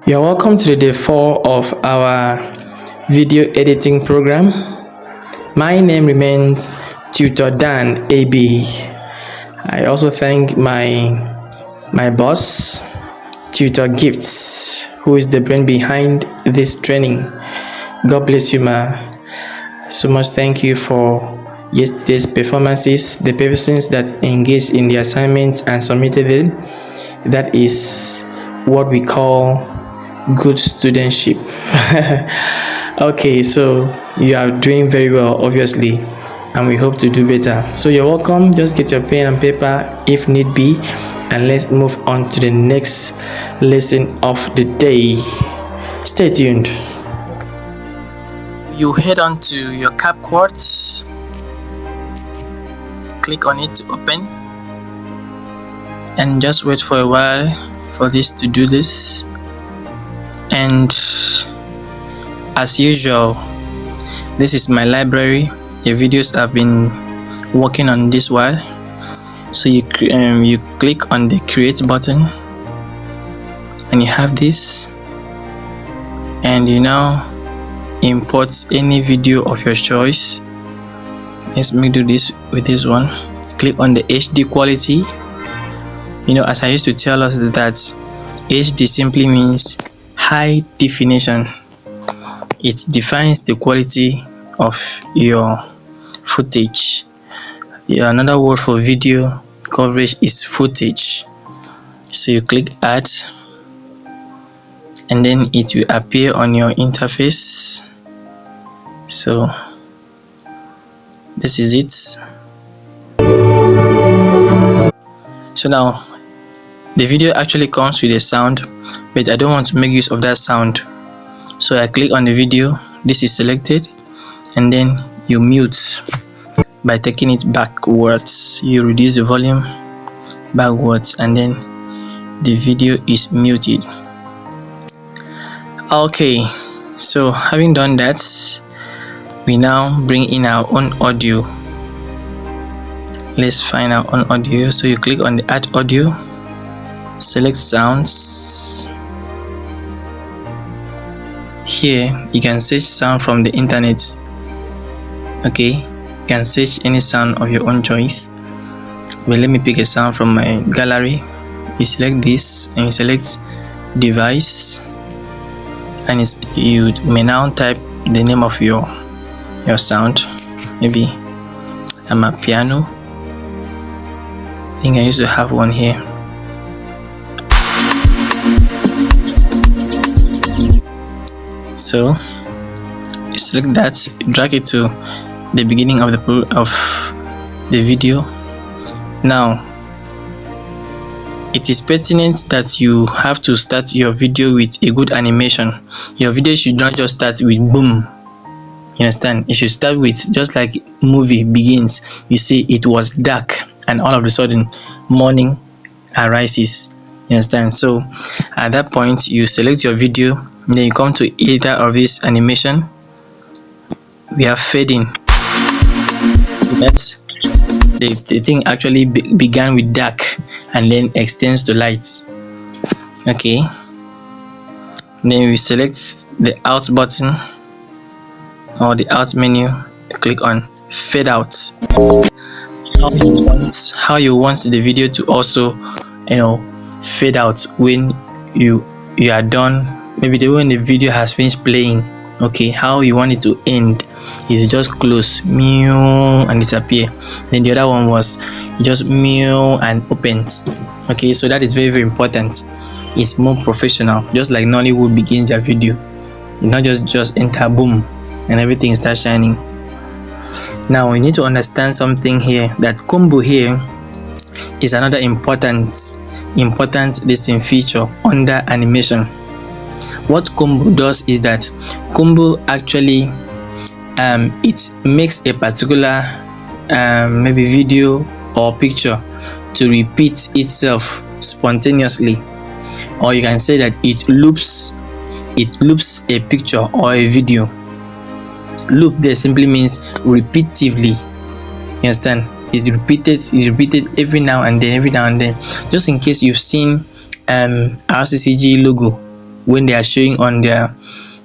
You're welcome to the day 4 of our video editing program. My name remains Tutor Dan AB. I also thank my boss, Tutor Gifts, who is the brain behind this training. God bless you, ma. So much thank you for yesterday's performances, the persons that engaged in the assignment and submitted it. That is what we call good studentship. Okay, so you are doing very well, obviously, and we hope to do better. So you're welcome. Just get your pen and paper if need be, and let's move on to the next lesson of the day. Stay tuned. You head on to your capcut, click on it to open, and just wait for a while for this to do this. And as usual, this is my library. The videos I've been working on this while. So you click on the create button, and you have this, and you now import any video of your choice. Let me do this with this one. Click on the HD quality. As I used to tell us that HD simply means high definition. It defines the quality of your footage. Another word for video coverage is footage. So you click add, and then it will appear on your interface. So this is it. So now the video actually comes with a sound, but I don't want to make use of that sound. So I click on the video, this is selected, and then you mute by taking it backwards. You reduce the volume backwards, and then the video is muted. Okay, so having done that, we now bring in our own audio. Let's find our own audio. So you click on the add audio, select sounds. Here you can search sound from the internet. Okay, you can search any sound of your own choice, but let me pick a sound from my gallery. You select this and you select device, and you may now type the name of your sound. Maybe I'm a piano. I think I used to have one here. So you select that, drag it to the beginning of the video. Now it is pertinent that you have to start your video with a good animation. Your video should not just start with boom. You understand? It should start with, just like movie begins, you see it was dark and all of a sudden morning arises. You understand? So at that point you select your video, and then you come to either of this animation. We have fading. That's the thing actually began with dark and then extends to light. Okay, then we select the out button or the out menu, click on fade out. How you want the video to also fade out when you are done. Maybe when the video has finished playing. Okay, how you want it to end is just close meow and disappear. Then the other one was just meow and opens. Okay, so that is very, very important. It's more professional, just like Nollywood begins their video. You not just enter boom and everything starts shining. Now we need to understand something here, that combo here is another important distinct feature under animation. What combo does is that combo actually it makes a particular maybe video or picture to repeat itself spontaneously, or you can say that it loops a picture or a video. Loop there simply means repetitively. You understand? It's repeated every now and then, just in case you've seen RCCG logo. when they are showing on their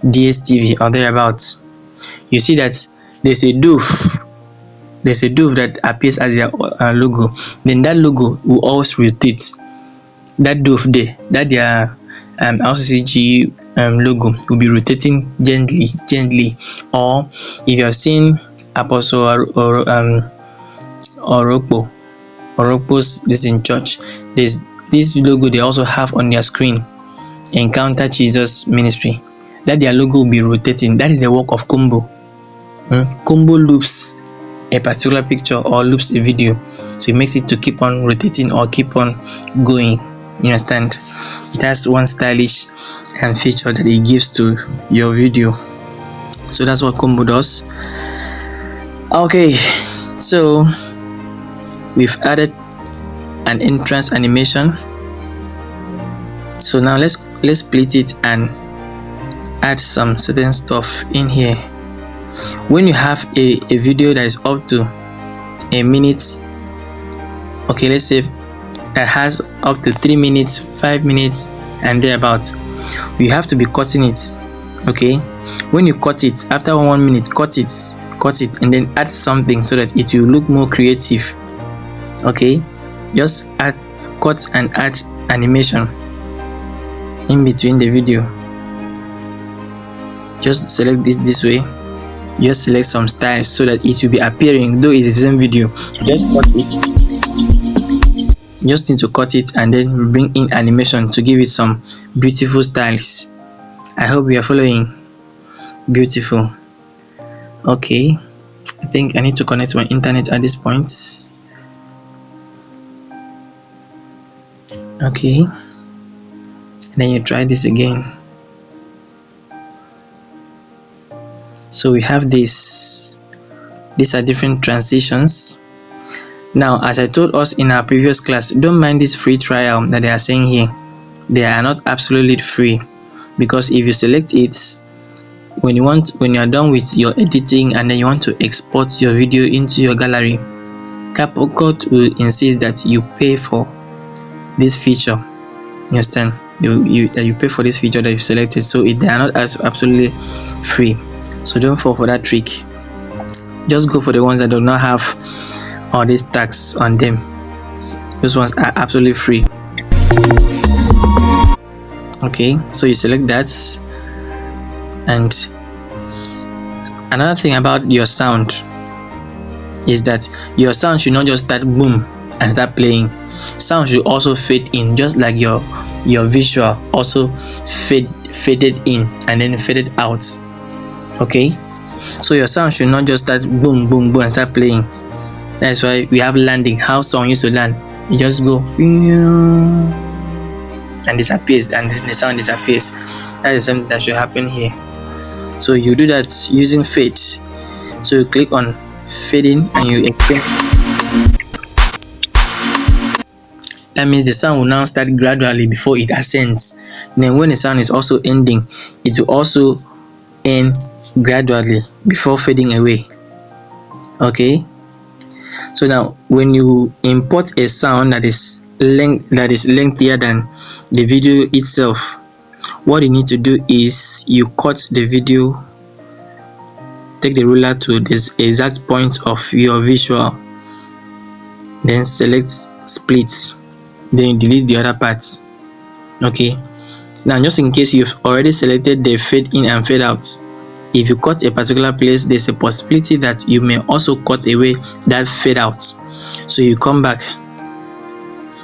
DSTV or thereabouts, you see that there's a doof that appears as their logo. Then that logo will always rotate. That doof there, that their RCCG logo will be rotating gently. Or if you have seen Apostle Orokpo's this in church, there's this logo they also have on their screen, Encounter Jesus Ministry, that their logo will be rotating. That is the work of Combo. Combo loops a particular picture or loops a video, so it makes it to keep on rotating or keep on going. You understand? It has one stylish feature that it gives to your video. So that's what Combo does. Okay, so we've added an entrance animation. So now let's split it and add some certain stuff in here. When you have a video that is up to a minute, okay, let's say that has up to 3 minutes, 5 minutes and thereabouts, you have to be cutting it. Okay, when you cut it after 1 minute, cut it and then add something so that it will look more creative. Okay, just cut and add animation in between the video. Just select this way. Just select some styles so that it will be appearing though it's the same video. Just cut it. Just need to cut it and then bring in animation to give it some beautiful styles. I hope you are following. Beautiful. Okay, I think I need to connect my internet at this point. Okay, and then you try this again. So we have this. These are different transitions. Now, as I told us in our previous class, don't mind this free trial that they are saying here. They are not absolutely free, because if you select it, when you are done with your editing and then you want to export your video into your gallery, CapCut will insist that you pay for this feature. You understand? You pay for this feature that you've selected, so they are not absolutely free. So don't fall for that trick. Just go for the ones that do not have all these tags on them. Those ones are absolutely free. Okay, so you select that. And another thing about your sound is that your sound should not just start boom and start playing. Sound should also fade in, just like your visual also faded in and then faded out. Okay, so your sound should not just start boom boom boom and start playing. That's why we have landing. How song used to land, you just go and disappears and the sound disappears. That is something that should happen here. So you do that using fade. So you click on fading and you expand. That means the sound will now start gradually before it ascends. Then when the sound is also ending, it will also end gradually before fading away. Okay, so now when you import a sound that is lengthier than the video itself, what you need to do is you cut the video, take the ruler to this exact point of your visual, then select split, then you delete the other parts. Okay, now just in case you've already selected the fade in and fade out, if you cut a particular place, there's a possibility that you may also cut away that fade out. So you come back.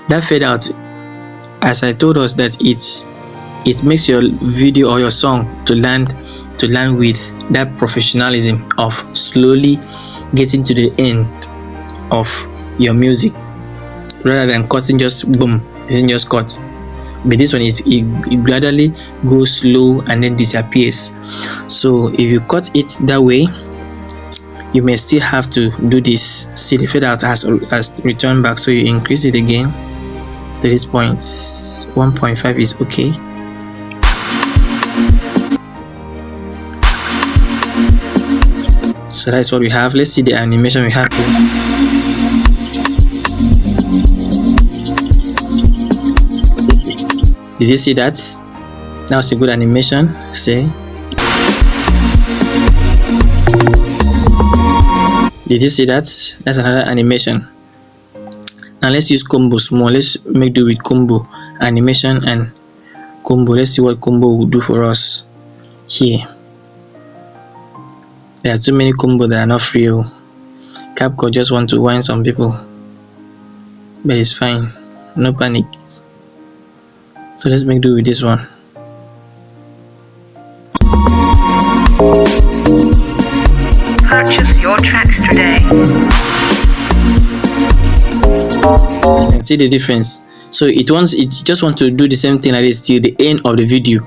That fade out, as I told us, that it makes your video or your song to land with that professionalism of slowly getting to the end of your music, rather than cutting just boom, it isn't just cut. But this one it gradually goes slow and then disappears. So if you cut it that way, you may still have to do this. See, the fade out has returned back, so you increase it again to this point. 1.5 is okay. So that's what we have. Let's see the animation we have here. Did you see that? Now it's a good animation. See, did you see that? That's another animation. Now let's use combo small. Let's make do with combo animation and combo. Let's see what combo will do for us here. There are too many combo that are not free. CapCut just want to whine some people, but it's fine, no panic. So let's make do with this one. Purchase your tracks today. See the difference? So it just wants to do the same thing like this till the end of the video.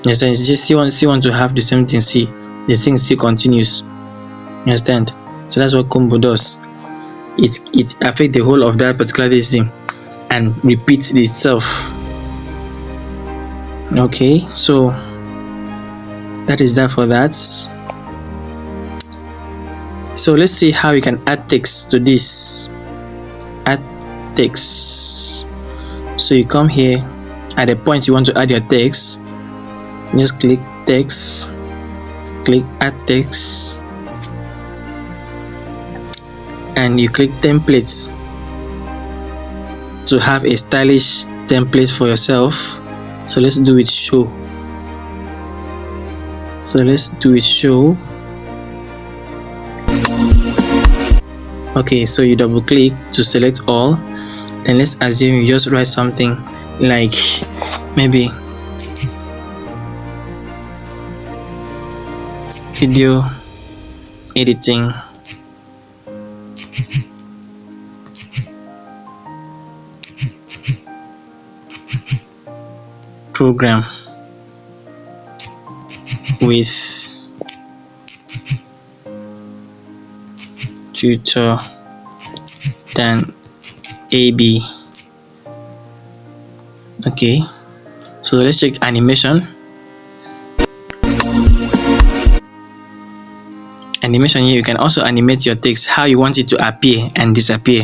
Yes, it just still want to have the same thing. See, the thing still continues. You understand? So that's what combo does. It affects the whole of that particular thing and repeats itself. Okay, so that is that for that. So let's see how you can add text to this. Add text. So you come here at the point you want to add your text, just click text, click add text, and you click templates to have a stylish template for yourself. So let's do it show. So let's do it show. Okay, so you double click to select all, then let's assume you just write something like maybe video editing program with tutor than AB. Okay, so let's check animation. Animation here, you can also animate your text how you want it to appear and disappear.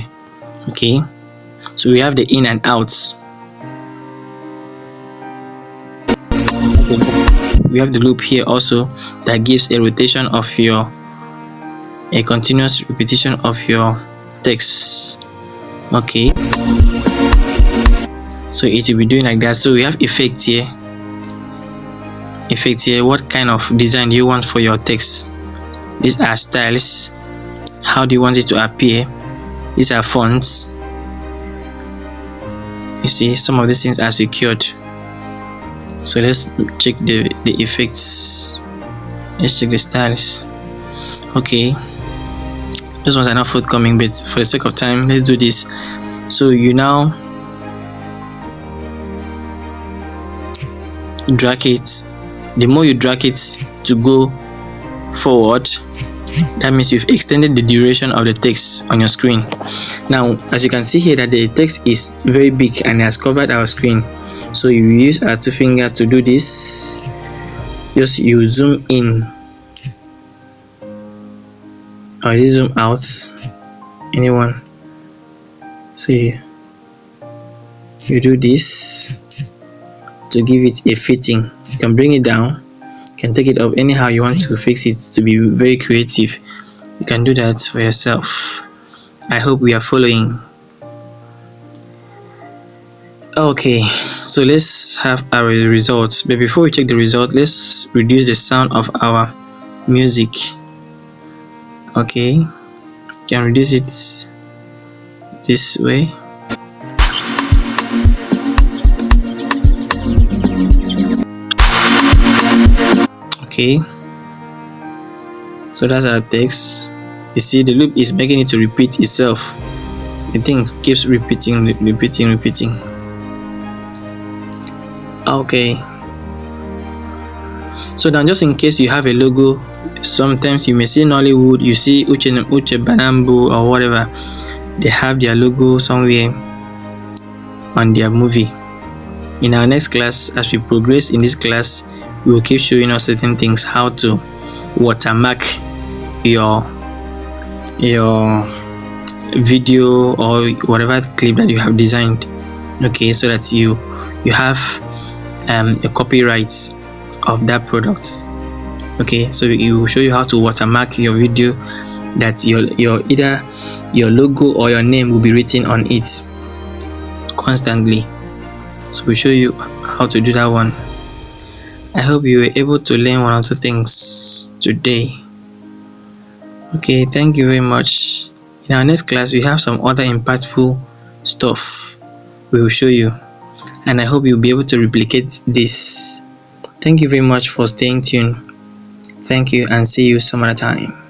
Okay, so we have the in and outs. We have the loop here also that gives a rotation of a continuous repetition of your text. Okay, so it will be doing like that. So we have effect here. Effect here, what kind of design do you want for your text? These are styles. How do you want it to appear? These are fonts. You see, some of these things are secured. So let's check the effects. Let's check the styles. Okay, those ones are not forthcoming, but for the sake of time, let's do this. So you now drag it. The more you drag it to go forward, that means you've extended the duration of the text on your screen. Now, as you can see here, that the text is very big and has covered our screen. So you use our two finger to do this. Just you zoom in or you zoom out, anyone. So you do this to give it a fitting. You can bring it down, you can take it up anyhow you want to fix it to be very creative. You can do that for yourself. I hope we are following. Okay, so let's have our results, but before we check the result, let's reduce the sound of our music. Okay, you can reduce it this way. Okay, so that's our text. You see the loop is making it to repeat itself. The thing keeps repeating. Okay, so now just in case you have a logo, sometimes you may see Nollywood, you see Uche Banambu or whatever, they have their logo somewhere on their movie. In our next class, as we progress in this class, we will keep showing us certain things, how to watermark your video or whatever clip that you have designed. Okay, so that you have a copyright of that product. Okay, so it will show you how to watermark your video, that your either your logo or your name will be written on it constantly. So we'll show you how to do that one. I hope you were able to learn one or two things today. Okay, thank you very much. In our next class, we have some other impactful stuff we will show you, and I hope you'll be able to replicate this. Thank you very much for staying tuned. Thank you, and see you some other time.